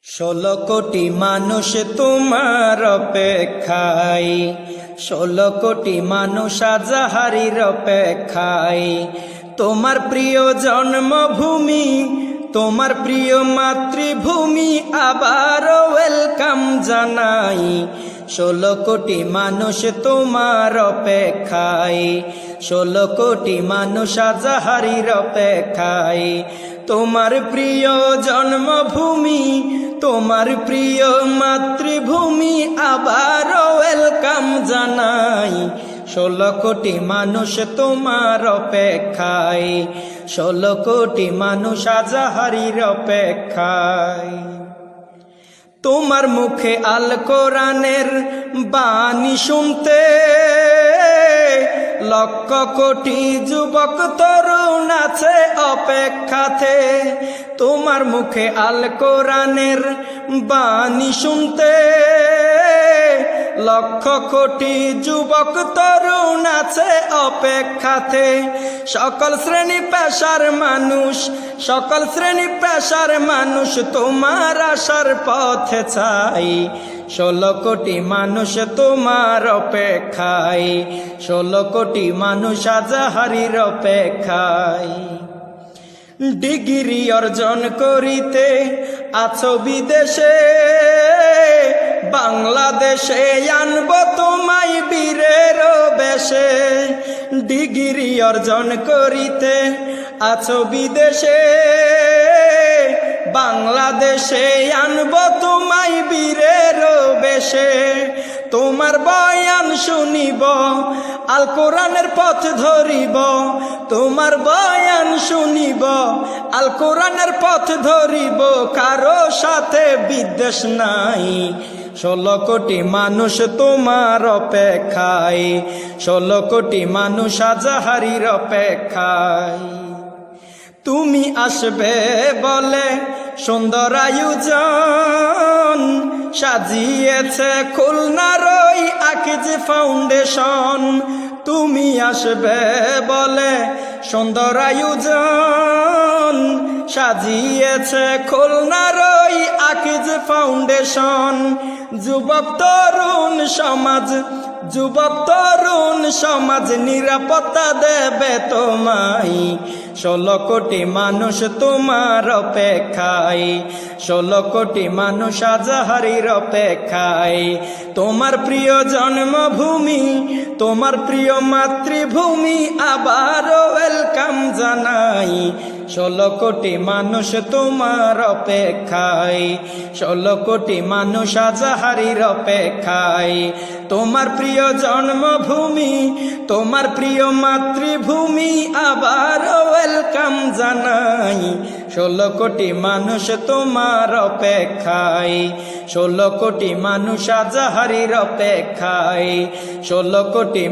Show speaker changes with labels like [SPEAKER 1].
[SPEAKER 1] 16 কোটি মানুষ তোমার অপেক্ষায়, 16 কোটি মানুষ আজাহারির অপেক্ষায়। তোমার প্রিয় জন্মভূমি, তোমার প্রিয় মাতৃভূমি আবার ওয়েলকাম জানাই। 16 কোটি মানুষ তোমার অপেক্ষায়, 16 কোটি মানুষ আজাহারির অপেক্ষায়। তোমার প্রিয় জন্মভূমি, তোমার প্রিয় মাতৃভূমি আবার ওয়েলকাম জানাই। 16 কোটি মানুষ তোমার অপেক্ষায়, 16 কোটি মানুষ আজাহারির অপেক্ষায়। তোমার মুখে আল কোরআনের বাণী শুনতে লক্ষ কোটি যুবক তরুণ আছে অপেক্ষাতে। তোমার মুখে আল কোরআনের বাণী শুনতে লক্ষ কোটি যুবক তরুণ আছে অপেক্ষাতে। সকল শ্রেণী পেশার মানুষ, সকল শ্রেণী পেশার মানুষ তোমার আশার পথে চাই। 16 কোটি মানুষ তোমার অপেক্ষায়, 16 কোটি মানুষ আজাহারির অপেক্ষায়। ডিগ্রি অর্জন করিতে আছো বিদেশে, বাংলাদেশে আনব তোমায় বীরের বেশে। ডিগ্রি অর্জন করিতে আছো বিদেশে, বাংলাদেশে আনব তোমায় বীরের বেশে। তোমার বয়ান শুনিব, আল কোরআনের পথ ধরিব। তোমার বয়ান শুনিব, আল কোরআনের পথ ধরিব। কারো সাথে বিদ্বেষ নাই। 16 কোটি মানুষ তোমার অপেক্ষায়, 16 কোটি মানুষ আজাহারির অপেক্ষায়। তুমি আসবে বলে সুন্দর আয়োজন সাজিয়েছে খুলনার ওই আকিজ ফাউন্ডেশন। তুমি আসবে বলে সুন্দর আয়োজন সাজিয়েছে খুলনার ওই আকিজ ফাউন্ডেশন। যুবক তরুণ সমাজ, যুবক তরুণ সমাজ নিরাপত্তা দেবে তোমায়। 16 কোটি মানুষ তোমার অপেক্ষায়, 16 কোটি মানুষ আজাহারির অপেক্ষায়। তোমার প্রিয় জন্মভূমি, তোমার প্রিয় মাতৃভূমি আবার ওয়েলকাম জানাই। 16 কোটি মানুষ তোমার অপেক্ষায়, 16 কোটি মানুষ আজাহারির অপেক্ষায়। তোমার প্রিয় জন্মভূমি, তোমার প্রিয় মাতৃভূমি আবার ওয়েলকাম জানাই। 16 কোটি মানুষ তোমার অপেক্ষায়, 16 কোটি মানুষ আজাহারির অপেক্ষায়। 16 কোটি